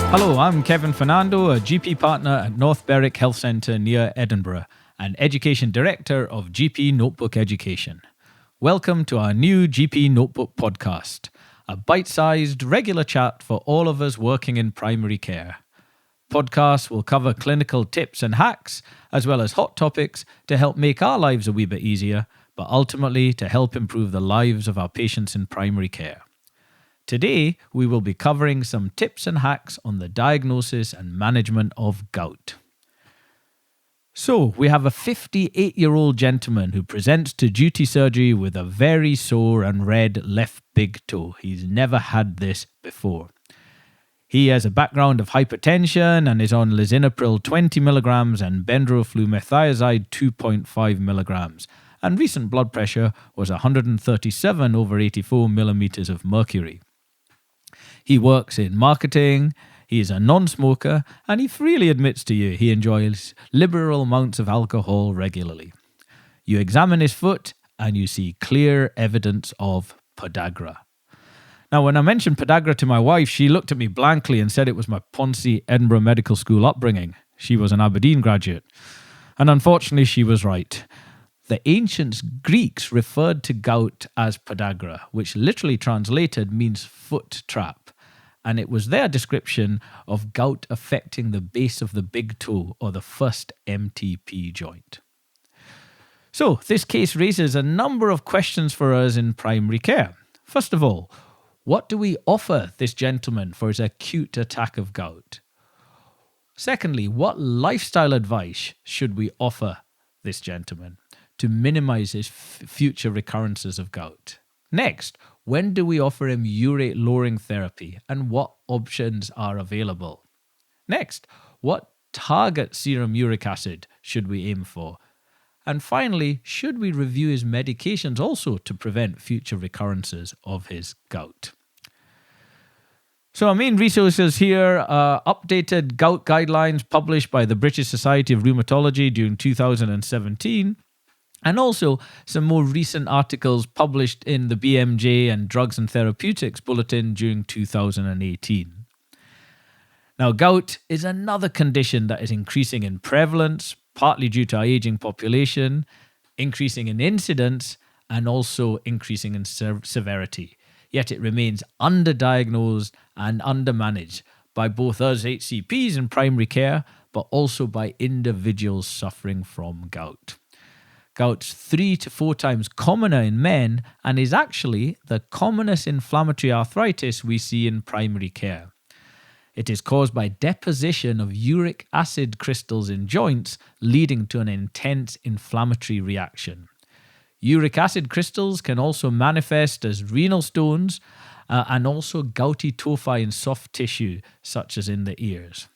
Hello, I'm Kevin Fernando, a GP partner at North Berwick Health Centre near Edinburgh and Education Director of GPnotebook Education. Welcome to our new GP Notebook podcast, a bite-sized regular chat for all of us working in primary care. Podcasts will cover clinical tips and hacks, as well as hot topics to help make our lives a wee bit easier, but ultimately to help improve the lives of our patients in primary care. Today, we will be covering some tips and hacks on the diagnosis and management of gout. So, we have a 58-year-old gentleman who presents to duty surgery with a very sore and red left big toe. He's never had this before. He has a background of hypertension and is on lisinopril 20 milligrams and benroflumethiazide 2.5 milligrams. And recent blood pressure was 137 over 84 millimeters of mercury. He works in marketing, he is a non-smoker, and he freely admits to you he enjoys liberal amounts of alcohol regularly. You examine his foot and you see clear evidence of podagra. Now, when I mentioned podagra to my wife, she looked at me blankly and said it was my Ponce Edinburgh Medical School upbringing. She was an Aberdeen graduate. And unfortunately, she was right. The ancient Greeks referred to gout as podagra, which literally translated means foot trap. And it was their description of gout affecting the base of the big toe or the first MTP joint. So, this case raises a number of questions for us in primary care. First of all, what do we offer this gentleman for his acute attack of gout? Secondly, what lifestyle advice should we offer this gentleman to minimize his future recurrences of gout? Next, when do we offer him urate-lowering therapy and what options are available? Next, what target serum uric acid should we aim for? And finally, should we review his medications also to prevent future recurrences of his gout? So our main resources here are updated gout guidelines published by the British Society of Rheumatology during 2017, and also some more recent articles published in the BMJ and Drugs and Therapeutics Bulletin during 2018. Now, gout is another condition that is increasing in prevalence, partly due to our aging population, increasing in incidence, and also increasing in severity. Yet it remains underdiagnosed and undermanaged by both us HCPs in primary care, but also by individuals suffering from gout. Gout's 3 to 4 times commoner in men and is actually the commonest inflammatory arthritis we see in primary care. It is caused by deposition of uric acid crystals in joints, leading to an intense inflammatory reaction. Uric acid crystals can also manifest as renal stones and also gouty tophi in soft tissue, such as in the ears.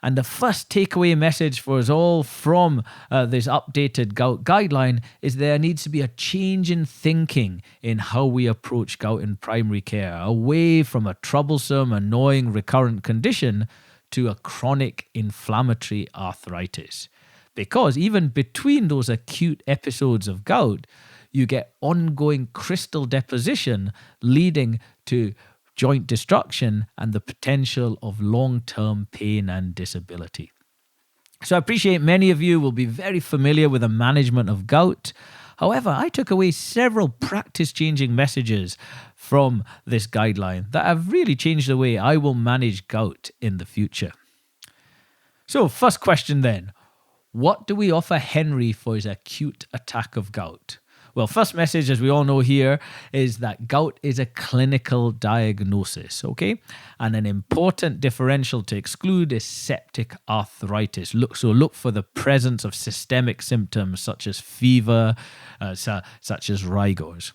And the first takeaway message for us all from this updated gout guideline is there needs to be a change in thinking in how we approach gout in primary care, away from a troublesome, annoying, recurrent condition to a chronic inflammatory arthritis. Because even between those acute episodes of gout, you get ongoing crystal deposition leading to joint destruction and the potential of long-term pain and disability. So I appreciate many of you will be very familiar with the management of gout. However, I took away several practice-changing messages from this guideline that have really changed the way I will manage gout in the future. So first question then, what do we offer Henry for his acute attack of gout? Well, first message, as we all know here, is that gout is a clinical diagnosis, okay? And an important differential to exclude is septic arthritis. Look for the presence of systemic symptoms such as fever, such as rigors.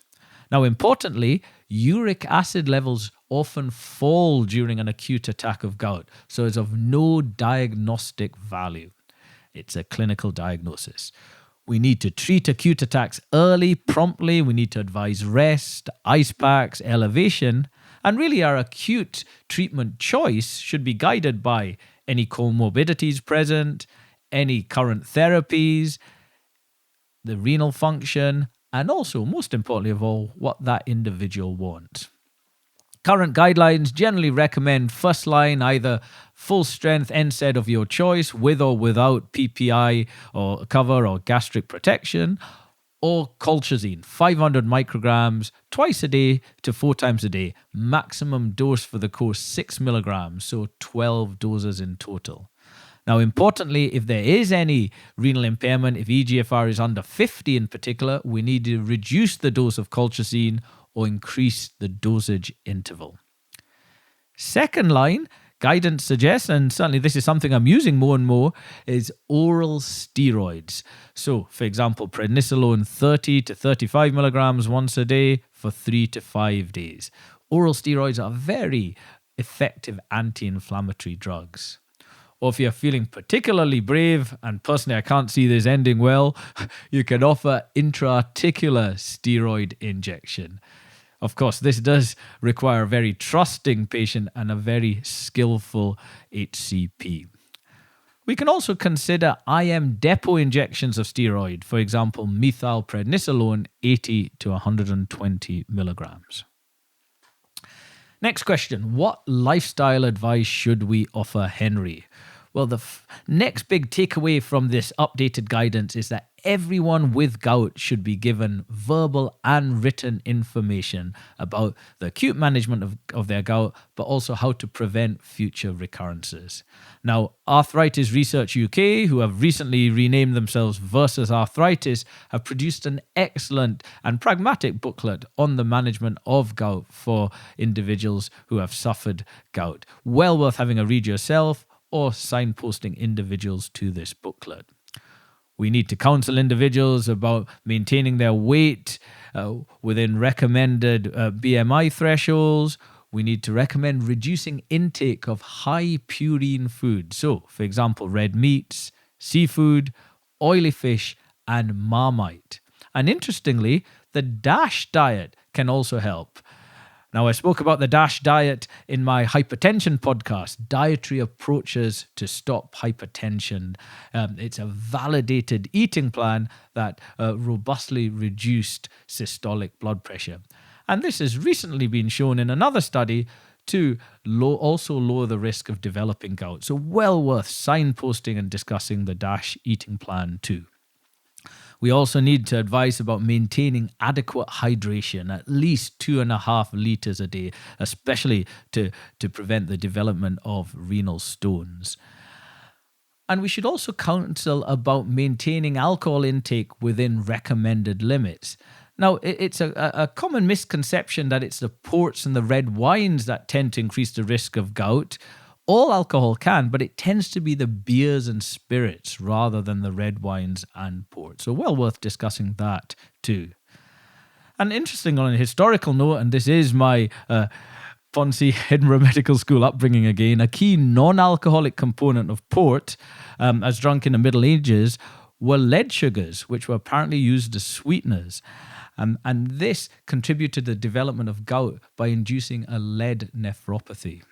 Now, importantly, uric acid levels often fall during an acute attack of gout, so it's of no diagnostic value. It's a clinical diagnosis. We need to treat acute attacks early, promptly. We need to advise rest, ice packs, elevation. And really our acute treatment choice should be guided by any comorbidities present, any current therapies, the renal function, and also, most importantly of all, what that individual wants. Current guidelines generally recommend first line either full strength NSAID of your choice with or without PPI or cover or gastric protection, or colchicine, 500 micrograms twice a day to 4 times a day. Maximum dose for the course 6 milligrams, so 12 doses in total. Now, importantly, if there is any renal impairment, if EGFR is under 50 in particular, we need to reduce the dose of colchicine or increase the dosage interval. Second line, guidance suggests, and certainly this is something I'm using more and more, is oral steroids. So, for example, prednisolone 30 to 35 milligrams once a day for 3 to 5 days. Oral steroids are very effective anti-inflammatory drugs. Or if you're feeling particularly brave, and personally I can't see this ending well, you can offer intra-articular steroid injection. Of course, this does require a very trusting patient and a very skillful HCP. We can also consider IM depot injections of steroid, for example, methylprednisolone 80 to 120 milligrams. Next question, what lifestyle advice should we offer Henry? Well, the next big takeaway from this updated guidance is that everyone with gout should be given verbal and written information about the acute management of their gout, but also how to prevent future recurrences. Now, Arthritis Research UK, who have recently renamed themselves Versus Arthritis, have produced an excellent and pragmatic booklet on the management of gout for individuals who have suffered gout. Well worth having a read yourself or signposting individuals to this booklet. We need to counsel individuals about maintaining their weight within recommended BMI thresholds. We need to recommend reducing intake of high purine food. So, for example, red meats, seafood, oily fish, and Marmite. And interestingly, the DASH diet can also help. Now, I spoke about the DASH diet in my hypertension podcast, Dietary Approaches to Stop Hypertension. It's a validated eating plan that robustly reduced systolic blood pressure. And this has recently been shown in another study to also lower the risk of developing gout. So well worth signposting and discussing the DASH eating plan too. We also need to advise about maintaining adequate hydration, at least 2.5 liters a day, especially to prevent the development of renal stones. And we should also counsel about maintaining alcohol intake within recommended limits. Now, it's a common misconception that it's the ports and the red wines that tend to increase the risk of gout. All alcohol can, but it tends to be the beers and spirits rather than the red wines and ports. So well worth discussing that too. And interesting on a historical note, and this is my Ponce Edinburgh Medical School upbringing again, a key non-alcoholic component of port, as drunk in the Middle Ages, were lead sugars, which were apparently used as sweeteners. And this contributed to the development of gout by inducing a lead nephropathy.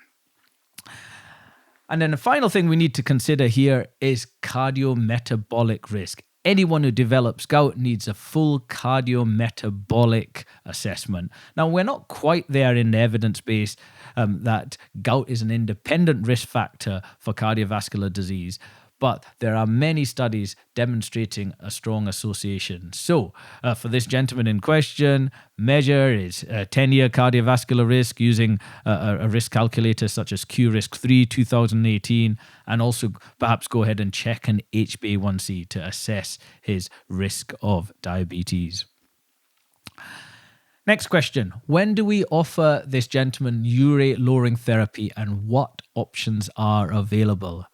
And then the final thing we need to consider here is cardiometabolic risk. Anyone who develops gout needs a full cardiometabolic assessment. Now, we're not quite there in the evidence base that gout is an independent risk factor for cardiovascular disease, but there are many studies demonstrating a strong association. So, for this gentleman in question, measure is 10-year cardiovascular risk using a risk calculator such as QRisk3 2018, and also perhaps go ahead and check an HbA1c to assess his risk of diabetes. Next question. When do we offer this gentleman urate-lowering therapy, and what options are available?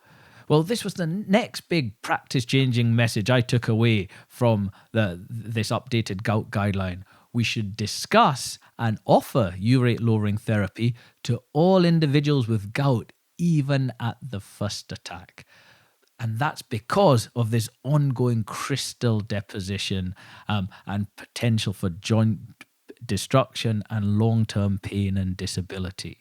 Well, this was the next big practice-changing message I took away from this updated gout guideline. We should discuss and offer urate-lowering therapy to all individuals with gout, even at the first attack. And that's because of this ongoing crystal deposition and potential for joint destruction and long-term pain and disability.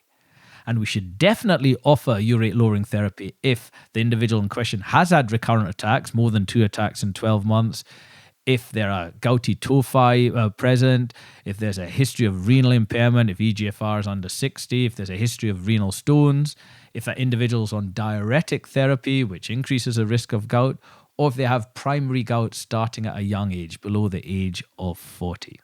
And we should definitely offer urate-lowering therapy if the individual in question has had recurrent attacks, more than 2 attacks in 12 months, if there are gouty tophi present, if there's a history of renal impairment, if EGFR is under 60, if there's a history of renal stones, if that individual's on diuretic therapy, which increases the risk of gout, or if they have primary gout starting at a young age, below the age of 40.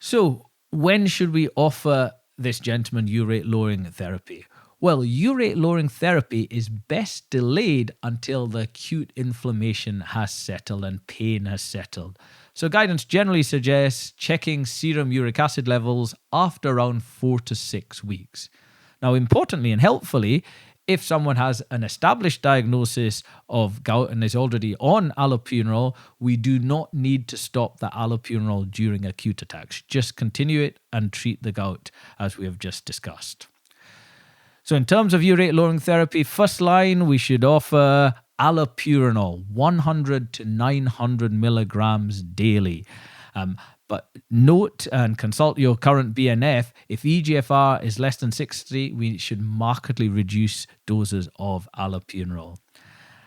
So, when should we offer this gentleman urate-lowering therapy? Well, urate-lowering therapy is best delayed until the acute inflammation has settled and pain has settled. So guidance generally suggests checking serum uric acid levels after around 4 to 6 weeks. Now, importantly and helpfully, if someone has an established diagnosis of gout and is already on allopurinol, we do not need to stop the allopurinol during acute attacks. Just continue it and treat the gout as we have just discussed. So in terms of urate-lowering therapy, first line, we should offer allopurinol, 100 to 900 milligrams daily. But note and consult your current BNF. If EGFR is less than 60, we should markedly reduce doses of allopurinol.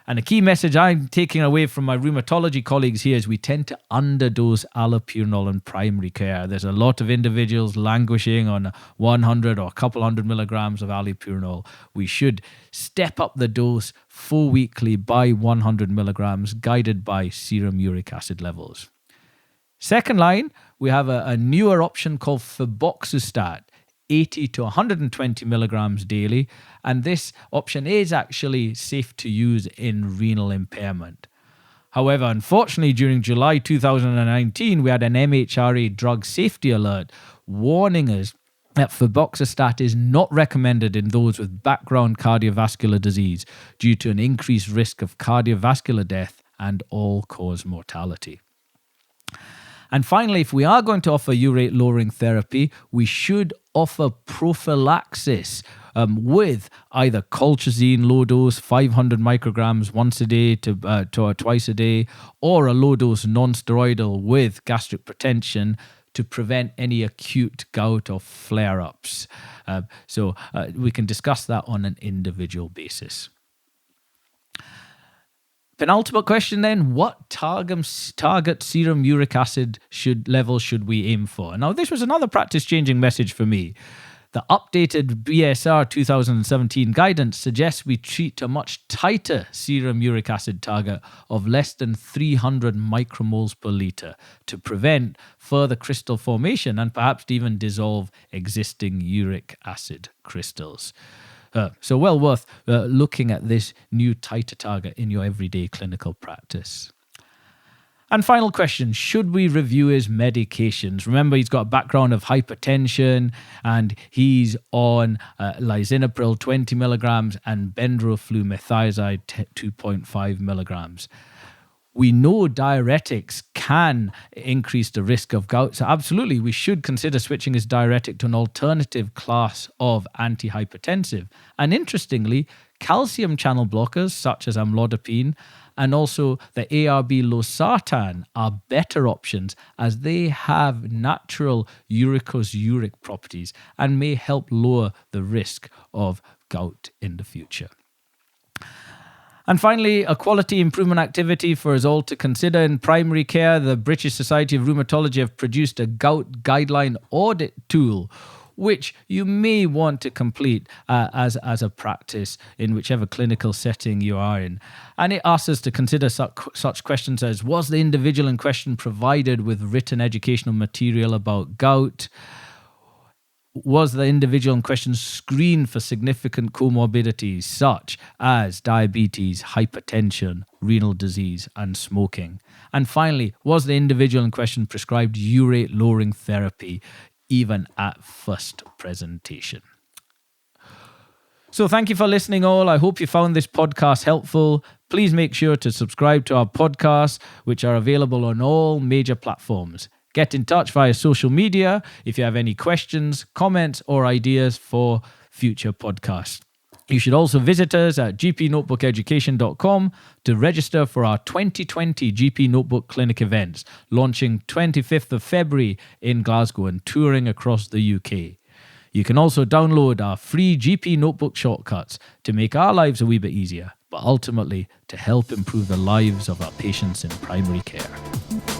And a key message I'm taking away from my rheumatology colleagues here is we tend to underdose allopurinol in primary care. There's a lot of individuals languishing on 100 or a couple hundred milligrams of allopurinol. We should step up the dose 4 weekly by 100 milligrams, guided by serum uric acid levels. Second line, we have a newer option called febuxostat, 80 to 120 milligrams daily, and this option is actually safe to use in renal impairment. However, unfortunately, during July 2019, we had an MHRA drug safety alert warning us that febuxostat is not recommended in those with background cardiovascular disease due to an increased risk of cardiovascular death and all-cause mortality. And finally, if we are going to offer urate-lowering therapy, we should offer prophylaxis with either colchicine low dose, 500 micrograms once a day to twice a day, or a low dose non-steroidal with gastric pretension to prevent any acute gout or flare-ups. So we can discuss that on an individual basis. Penultimate question then, what target serum uric acid level should we aim for? Now, this was another practice-changing message for me. The updated BSR 2017 guidance suggests we treat a much tighter serum uric acid target of less than 300 micromoles per litre to prevent further crystal formation and perhaps even dissolve existing uric acid crystals. So well worth looking at this new tighter target in your everyday clinical practice. And final question, should we review his medications? Remember, he's got a background of hypertension and he's on lisinopril 20 milligrams and bendraflumethiazide 2.5 milligrams. We know diuretics can increase the risk of gout, so absolutely we should consider switching his diuretic to an alternative class of antihypertensive. And interestingly, calcium channel blockers such as amlodipine and also the ARB losartan are better options as they have natural uricose-uric properties and may help lower the risk of gout in the future. And finally, a quality improvement activity for us all to consider in primary care. The British Society of Rheumatology have produced a gout guideline audit tool, which you may want to complete as a practice in whichever clinical setting you are in. And it asks us to consider such questions as, was the individual in question provided with written educational material about gout? Was the individual in question screened for significant comorbidities such as diabetes, hypertension, renal disease, and smoking? And finally, was the individual in question prescribed urate-lowering therapy even at first presentation? So thank you for listening all. I hope you found this podcast helpful. Please make sure to subscribe to our podcasts, which are available on all major platforms. Get in touch via social media if you have any questions, comments, or ideas for future podcasts. You should also visit us at GPnotebookeducation.com to register for our 2020 GP Notebook Clinic events, launching 25th of February in Glasgow and touring across the UK. You can also download our free GP Notebook shortcuts to make our lives a wee bit easier. but ultimately to help improve the lives of our patients in primary care.